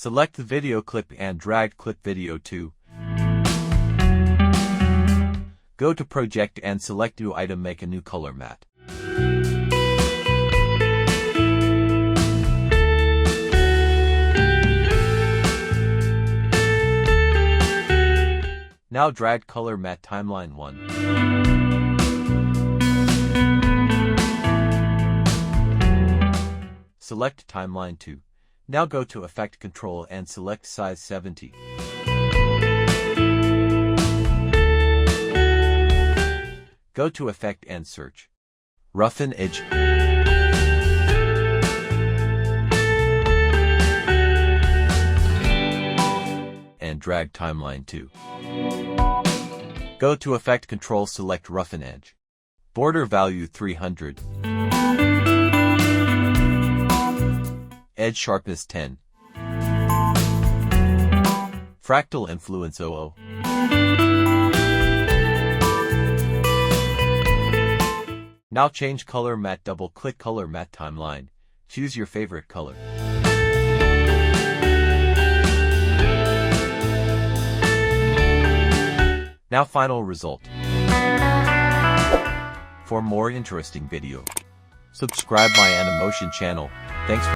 Select the video clip and drag clip video to. Go to Project and select New Item, make a new color matte. Now drag color matte timeline 1. Select timeline 2. Now go to Effect Control and select size 70. Go to Effect and search Roughen Edge. And drag timeline 2. Go to Effect Control, select Roughen Edge. Border value 300. Edge sharpness 10. Fractal influence 00. Now change color matte, double click color matte timeline. Choose your favorite color. Now final result. For more interesting video, subscribe my AniMotion channel. Thanks for